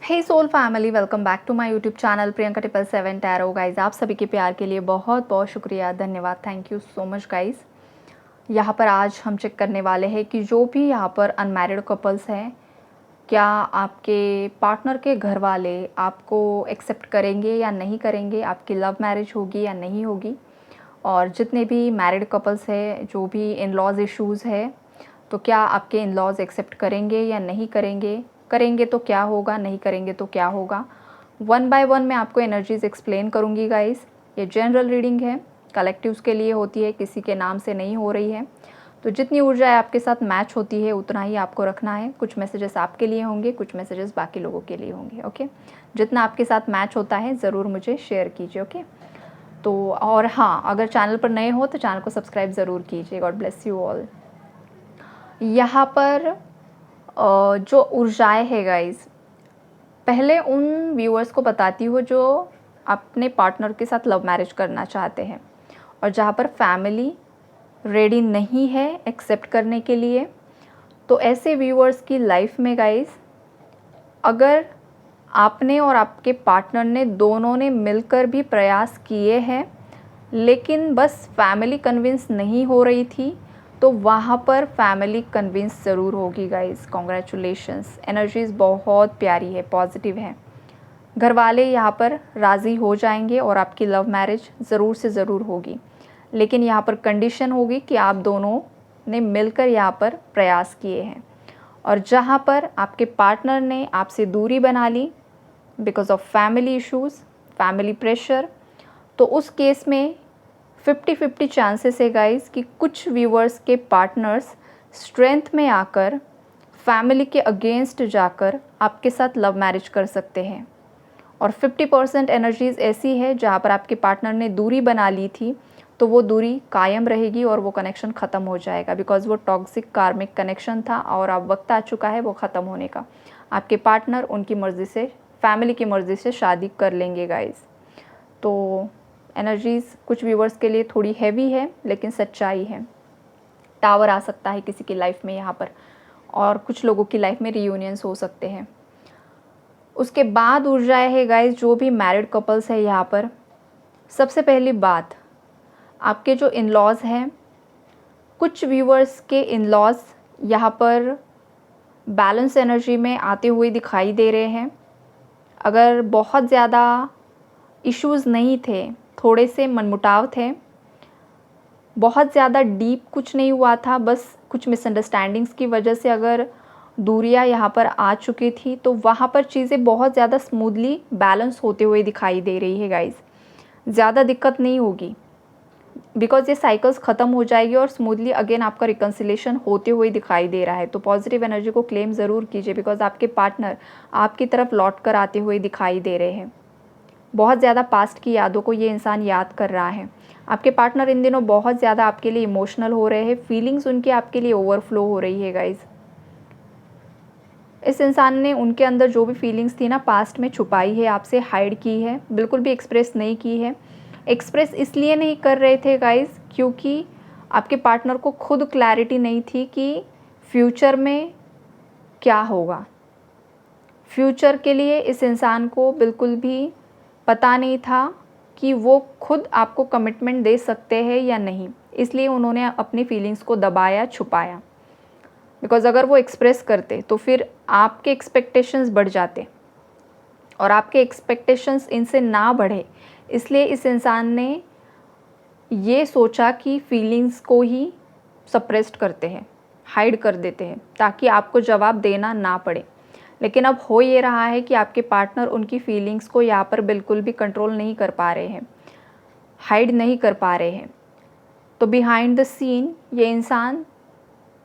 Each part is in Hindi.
Hey soul family, welcome back to my YouTube channel Priyanka 777 tarot. Guys, आप सभी के प्यार के लिए बहुत बहुत शुक्रिया, धन्यवाद, thank you so much guys. यहाँ पर आज हम चेक करने वाले हैं कि जो भी यहाँ पर अनमैरिड कपल्स हैं, क्या आपके पार्टनर के घर वाले आपको एक्सेप्ट करेंगे या नहीं करेंगे, आपकी लव मैरिज होगी या नहीं होगी। और जितने भी मैरिड कपल्स हैं, जो भी इन लॉज इश्यूज़ है, तो क्या आपके इन लॉज एक्सेप्ट करेंगे या नहीं करेंगे, करेंगे तो क्या होगा, नहीं करेंगे तो क्या होगा। वन बाय वन मैं आपको एनर्जीज एक्सप्लेन करूँगी गाइस। ये जनरल रीडिंग है, कलेक्टिव्स के लिए होती है, किसी के नाम से नहीं हो रही है। तो जितनी ऊर्जा आपके साथ मैच होती है उतना ही आपको रखना है। कुछ मैसेजेस आपके लिए होंगे, कुछ मैसेजेस बाकी लोगों के लिए होंगे। ओके, जितना आपके साथ मैच होता है ज़रूर मुझे शेयर कीजिए। ओके, तो और हाँ, अगर चैनल पर नए हो तो चैनल को सब्सक्राइब ज़रूर कीजिए। God bless you all. यहाँ पर जो ऊर्जाएं है गाइस, पहले उन व्यूअर्स को बताती हूँ जो अपने पार्टनर के साथ लव मैरिज करना चाहते हैं और जहाँ पर फैमिली रेडी नहीं है एक्सेप्ट करने के लिए। तो ऐसे व्यूअर्स की लाइफ में गाइस, अगर आपने और आपके पार्टनर ने दोनों ने मिलकर भी प्रयास किए हैं लेकिन बस फैमिली कन्विंस नहीं हो रही थी, तो वहाँ पर फैमिली कन्विंस ज़रूर होगी गाइस। कॉन्ग्रेचुलेशंस, एनर्जीज़ बहुत प्यारी है, पॉजिटिव है। घर वाले यहाँ पर राज़ी हो जाएंगे और आपकी लव मैरिज ज़रूर से ज़रूर होगी। लेकिन यहाँ पर कंडीशन होगी कि आप दोनों ने मिलकर यहाँ पर प्रयास किए हैं। और जहाँ पर आपके पार्टनर ने आपसे दूरी बना ली because of family issues, family pressure, तो उस केस में 50-50 चांसेस है गाइस कि कुछ व्यूअर्स के पार्टनर्स स्ट्रेंथ में आकर फैमिली के अगेंस्ट जाकर आपके साथ लव मैरिज कर सकते हैं। और 50% एनर्जीज़ ऐसी है जहाँ पर आपके पार्टनर ने दूरी बना ली थी, तो वो दूरी कायम रहेगी और वो कनेक्शन ख़त्म हो जाएगा बिकॉज वो टॉक्सिक कार्मिक कनेक्शन था और अब वक्त आ चुका है वो ख़त्म होने का। आपके पार्टनर उनकी मर्ज़ी से, फैमिली की मर्ज़ी से शादी कर लेंगे गाइस। तो एनर्जीज़ कुछ व्यूवर्स के लिए थोड़ी हैवी है लेकिन सच्चाई है। टावर आ सकता है किसी की लाइफ में यहाँ पर, और कुछ लोगों की लाइफ में रीयूनियंस हो सकते हैं। उसके बाद ऊर्जाएं है गाइस, जो भी मैरिड कपल्स है यहाँ पर, सबसे पहली बात, आपके जो इन लॉज हैं, कुछ व्यूवर्स के इन लॉज यहाँ पर बैलेंस एनर्जी में आते हुए दिखाई दे रहे हैं। अगर बहुत ज़्यादा इश्यूज़ नहीं थे, थोड़े से मनमुटाव थे, बहुत ज़्यादा डीप कुछ नहीं हुआ था, बस कुछ मिसअंडरस्टैंडिंग्स की वजह से अगर दूरियां यहाँ पर आ चुकी थी, तो वहाँ पर चीज़ें बहुत ज़्यादा स्मूथली बैलेंस होते हुए दिखाई दे रही है गाइस। ज़्यादा दिक्कत नहीं होगी बिकॉज ये साइकिल्स ख़त्म हो जाएगी और स्मूथली अगेन आपका रिकन्सिलेशन होते हुए दिखाई दे रहा है। तो पॉजिटिव एनर्जी को क्लेम ज़रूर कीजिए बिकॉज आपके पार्टनर आपकी तरफ लौट कर आते हुए दिखाई दे रहे हैं। बहुत ज़्यादा पास्ट की यादों को ये इंसान याद कर रहा है। आपके पार्टनर इन दिनों बहुत ज़्यादा आपके लिए इमोशनल हो रहे हैं, फीलिंग्स उनकी आपके लिए ओवरफ्लो हो रही है गाइज। इस इंसान ने उनके अंदर जो भी फीलिंग्स थी ना पास्ट में छुपाई है, आपसे हाइड की है, बिल्कुल भी एक्सप्रेस नहीं की है। एक्सप्रेस इसलिए नहीं कर रहे थे गाइज क्योंकि आपके पार्टनर को खुद क्लैरिटी नहीं थी कि फ्यूचर में क्या होगा। फ्यूचर के लिए इस इंसान को बिल्कुल भी पता नहीं था कि वो खुद आपको कमिटमेंट दे सकते हैं या नहीं, इसलिए उन्होंने अपनी फीलिंग्स को दबाया, छुपाया। बिकॉज अगर वो एक्सप्रेस करते तो फिर आपके एक्सपेक्टेशंस बढ़ जाते और आपके एक्सपेक्टेशंस इनसे ना बढ़े, इसलिए इस इंसान ने ये सोचा कि फीलिंग्स को ही सप्रेस्ड करते हैं, हाइड कर देते हैं ताकि आपको जवाब देना ना पड़े। लेकिन अब हो ये रहा है कि आपके पार्टनर उनकी फीलिंग्स को यहाँ पर बिल्कुल भी कंट्रोल नहीं कर पा रहे हैं, हाइड नहीं कर पा रहे हैं। तो बिहाइंड द सीन ये इंसान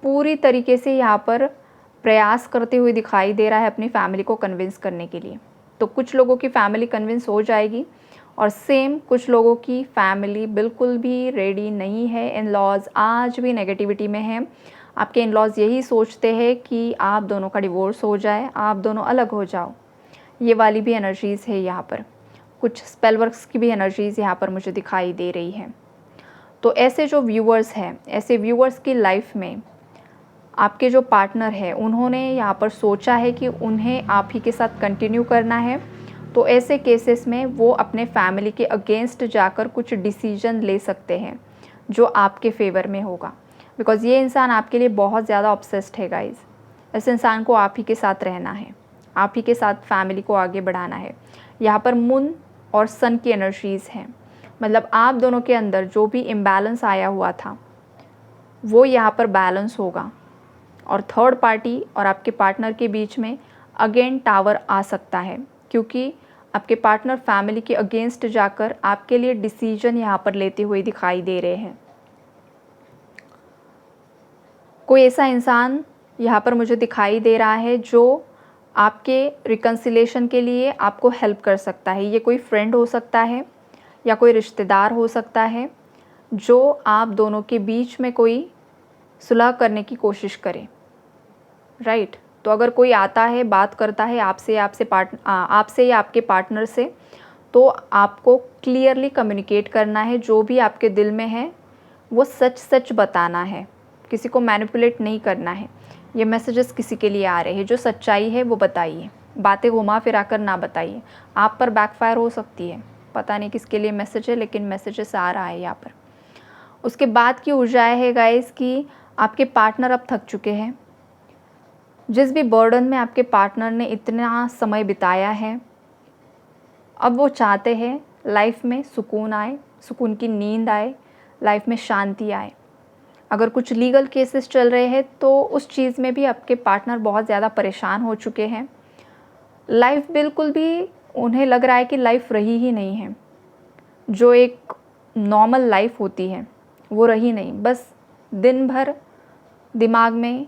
पूरी तरीके से यहाँ पर प्रयास करते हुए दिखाई दे रहा है अपनी फैमिली को कन्विंस करने के लिए। तो कुछ लोगों की फैमिली कन्विंस हो जाएगी और सेम कुछ लोगों की फैमिली बिल्कुल भी रेडी नहीं है। इन लॉज आज भी नेगेटिविटी में हैं। आपके इन लॉज यही सोचते हैं कि आप दोनों का डिवोर्स हो जाए, आप दोनों अलग हो जाओ। ये वाली भी एनर्जीज़ है यहाँ पर। कुछ स्पेल वर्क्स की भी एनर्जीज़ यहाँ पर मुझे दिखाई दे रही हैं। तो ऐसे जो व्यूअर्स हैं, ऐसे व्यूअर्स की लाइफ में आपके जो पार्टनर है उन्होंने यहाँ पर सोचा है कि उन्हें आप ही के साथ कंटिन्यू करना है, तो ऐसे केसेस में वो अपने फैमिली के अगेंस्ट जाकर कुछ डिसीजन ले सकते हैं जो आपके फेवर में होगा। बिकॉज़ ये इंसान आपके लिए बहुत ज़्यादा ऑब्सेस्ड है गाइज़। इस इंसान को आप ही के साथ रहना है, आप ही के साथ फैमिली को आगे बढ़ाना है। यहाँ पर मून और सन की एनर्जीज़ हैं, मतलब आप दोनों के अंदर जो भी इम्बैलेंस आया हुआ था वो यहाँ पर बैलेंस होगा। और थर्ड पार्टी और आपके पार्टनर के बीच में अगेन टावर आ सकता है, क्योंकि आपके पार्टनर फैमिली के अगेंस्ट जाकर आपके लिए डिसीजन यहाँ पर लेते हुए दिखाई दे रहे हैं। कोई ऐसा इंसान यहाँ पर मुझे दिखाई दे रहा है जो आपके रिकन्सिलेशन के लिए आपको हेल्प कर सकता है। ये कोई फ्रेंड हो सकता है या कोई रिश्तेदार हो सकता है जो आप दोनों के बीच में कोई सुलह करने की कोशिश करे, राइट। तो अगर कोई आता है, बात करता है आपसे या आपके पार्टनर से, तो आपको क्लियरली कम्युनिकेट करना है। जो भी आपके दिल में है वो सच सच बताना है, किसी को मैनिपुलेट नहीं करना है। ये मैसेजेस किसी के लिए आ रहे हैं, जो सच्चाई है वो बताइए, बातें घुमा फिरा कर ना बताइए, आप पर बैकफायर हो सकती है। पता नहीं किसके लिए मैसेज है, लेकिन मैसेजेस आ रहा है यहाँ पर। उसके बाद की ऊर्जाएं है गाइस कि आपके पार्टनर अब थक चुके हैं। जिस भी बर्डन में आपके पार्टनर ने इतना समय बिताया है, अब वो चाहते हैं लाइफ में सुकून आए, सुकून की नींद आए, लाइफ में शांति आए। अगर कुछ लीगल केसेस चल रहे हैं तो उस चीज़ में भी आपके पार्टनर बहुत ज़्यादा परेशान हो चुके हैं। लाइफ बिल्कुल भी उन्हें लग रहा है कि लाइफ रही ही नहीं है, जो एक नॉर्मल लाइफ होती है वो रही नहीं। बस दिन भर दिमाग में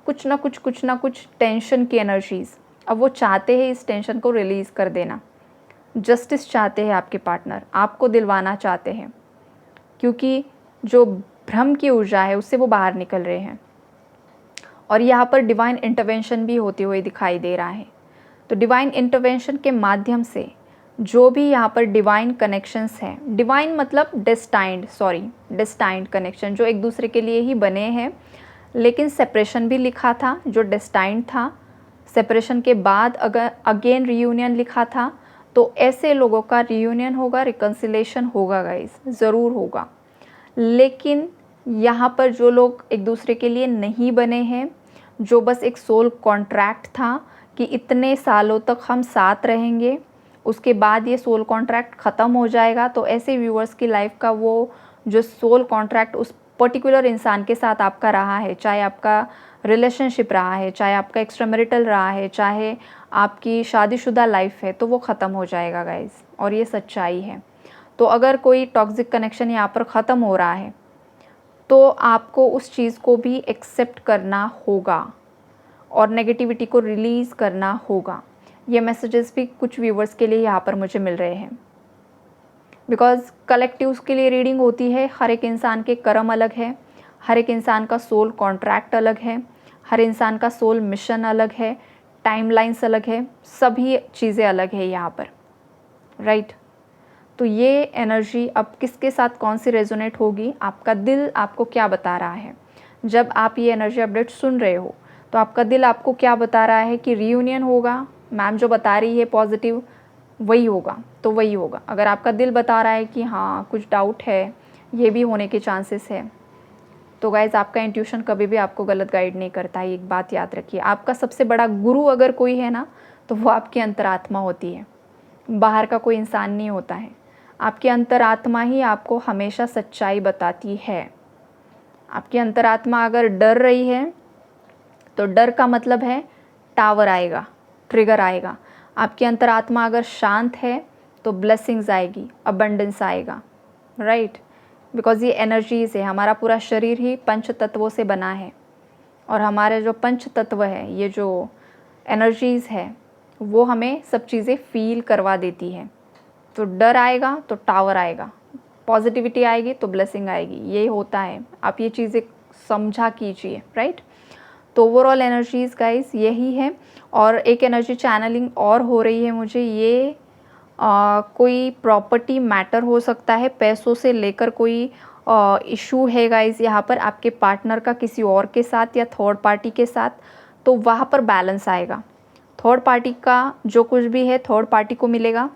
कुछ ना कुछ टेंशन की एनर्जीज़। अब वो चाहते हैं इस टेंशन को रिलीज़ कर देना। जस्टिस चाहते हैं आपके पार्टनर, आपको दिलवाना चाहते हैं, क्योंकि जो भ्रम की ऊर्जा है उससे वो बाहर निकल रहे हैं। और यहाँ पर डिवाइन इंटरवेंशन भी होते हुए दिखाई दे रहा है। तो डिवाइन इंटरवेंशन के माध्यम से जो भी यहाँ पर डिवाइन कनेक्शंस हैं, डिवाइन मतलब डेस्टाइंड कनेक्शन, जो एक दूसरे के लिए ही बने हैं, लेकिन सेपरेशन भी लिखा था जो डेस्टाइंड था। सेपरेशन के बाद अगर अगेन रियूनियन लिखा था, तो ऐसे लोगों का रियूनियन होगा, रिकन्सिलेशन होगा गाइस, ज़रूर होगा। लेकिन यहाँ पर जो लोग एक दूसरे के लिए नहीं बने हैं, जो बस एक सोल कॉन्ट्रैक्ट था कि इतने सालों तक हम साथ रहेंगे, उसके बाद ये सोल कॉन्ट्रैक्ट ख़त्म हो जाएगा, तो ऐसे व्यूअर्स की लाइफ का वो जो सोल कॉन्ट्रैक्ट उस पर्टिकुलर इंसान के साथ आपका रहा है, चाहे आपका रिलेशनशिप रहा है, चाहे आपका एक्स्ट्रामैरिटल रहा है, चाहे आपकी शादीशुदा लाइफ है, तो वो ख़त्म हो जाएगा गाइस। और ये सच्चाई है। तो अगर कोई टॉक्सिक कनेक्शन यहाँ पर ख़त्म हो रहा है, तो आपको उस चीज़ को भी एक्सेप्ट करना होगा और नेगेटिविटी को रिलीज़ करना होगा। ये मैसेजेस भी कुछ व्यूवर्स के लिए यहाँ पर मुझे मिल रहे हैं, बिकॉज़ कलेक्टिव्स के लिए रीडिंग होती है। हर एक इंसान के कर्म अलग है, हर एक इंसान का सोल कॉन्ट्रैक्ट अलग है, हर इंसान का सोल मिशन अलग है, टाइमलाइंस अलग है, सभी चीज़ें अलग है यहाँ पर, राइट। तो ये एनर्जी अब किसके साथ कौन सी रेजोनेट होगी, आपका दिल आपको क्या बता रहा है। जब आप ये एनर्जी अपडेट सुन रहे हो तो आपका दिल आपको क्या बता रहा है कि रीयूनियन होगा। मैम जो बता रही है पॉजिटिव वही होगा, तो वही होगा। अगर आपका दिल बता रहा है कि हाँ कुछ डाउट है, ये भी होने के चांसेस है, तो गाइज़ आपका इंट्यूशन कभी भी आपको गलत गाइड नहीं करता है। एक बात याद रखिए, आपका सबसे बड़ा गुरु अगर कोई है ना, तो वो आपकी अंतरात्मा होती है, बाहर का कोई इंसान नहीं होता है। आपकी अंतरात्मा ही आपको हमेशा सच्चाई बताती है। आपकी अंतरात्मा अगर डर रही है, तो डर का मतलब है टावर आएगा, ट्रिगर आएगा। आपकी अंतरात्मा अगर शांत है तो ब्लेसिंग्स आएगी, अबंडेंस आएगा, राइट। बिकॉज़ ये एनर्जीज़ है, हमारा पूरा शरीर ही पंच तत्वों से बना है, और हमारे जो पंच तत्व है, ये जो एनर्जीज़ है, वो हमें सब चीज़ें फील करवा देती है। तो डर आएगा तो टावर आएगा, पॉजिटिविटी आएगी तो ब्लेसिंग आएगी, ये होता है। आप ये चीज़ें समझा कीजिए, राइट। तो ओवरऑल एनर्जीज़ गाइस यही है। और एक एनर्जी चैनलिंग और हो रही है मुझे, ये कोई प्रॉपर्टी मैटर हो सकता है, पैसों से लेकर कोई इशू है गाइज़ यहाँ पर आपके पार्टनर का किसी और के साथ या थर्ड पार्टी के साथ, तो वहाँ पर बैलेंस आएगा। थर्ड पार्टी का जो कुछ भी है थर्ड पार्टी को मिलेगा,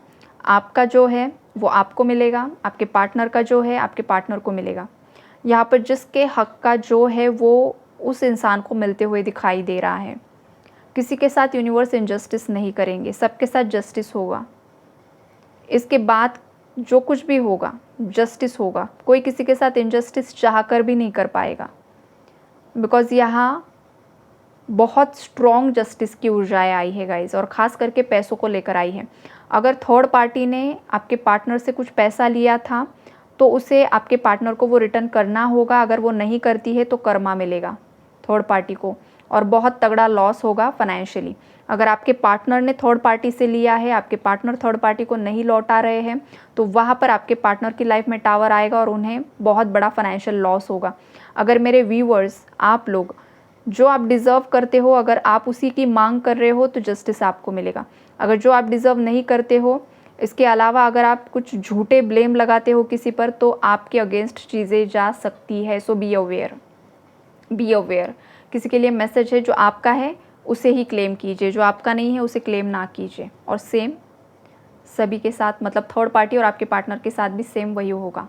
आपका जो है वो आपको मिलेगा, आपके पार्टनर का जो है आपके पार्टनर को मिलेगा। यहाँ पर जिसके हक का जो है वो उस इंसान को मिलते हुए दिखाई दे रहा है। किसी के साथ यूनिवर्स इनजस्टिस नहीं करेंगे, सबके साथ जस्टिस होगा। इसके बाद जो कुछ भी होगा जस्टिस होगा। कोई किसी के साथ इनजस्टिस चाह कर भी नहीं कर पाएगा, बिकॉज़ यहाँ बहुत स्ट्रॉन्ग जस्टिस की ऊर्जाएँ आई है गाइज़, और ख़ास करके पैसों को लेकर आई है। अगर थर्ड पार्टी ने आपके पार्टनर से कुछ पैसा लिया था तो उसे आपके पार्टनर को वो रिटर्न करना होगा। अगर वो नहीं करती है तो कर्मा मिलेगा थर्ड पार्टी को, और बहुत तगड़ा लॉस होगा फाइनेंशियली। अगर आपके पार्टनर ने थर्ड पार्टी से लिया है, आपके पार्टनर थर्ड पार्टी को नहीं लौटा रहे हैं, तो वहाँ पर आपके पार्टनर की लाइफ में टावर आएगा और उन्हें बहुत बड़ा फाइनेंशियल लॉस होगा। अगर मेरे व्यूअर्स, आप लोग जो आप डिज़र्व करते हो, अगर आप उसी की मांग कर रहे हो तो जस्टिस आपको मिलेगा। अगर जो आप डिज़र्व नहीं करते हो, इसके अलावा अगर आप कुछ झूठे ब्लेम लगाते हो किसी पर, तो आपके अगेंस्ट चीज़ें जा सकती है। सो बी अवेयर, बी अवेयर। किसी के लिए मैसेज है, जो आपका है उसे ही क्लेम कीजिए, जो आपका नहीं है उसे क्लेम ना कीजिए। और सेम सभी के साथ, मतलब थर्ड पार्टी और आपके पार्टनर के साथ भी सेम वही होगा।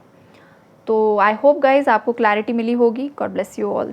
तो आई होप गाइज आपको क्लैरिटी मिली होगी। God bless you all.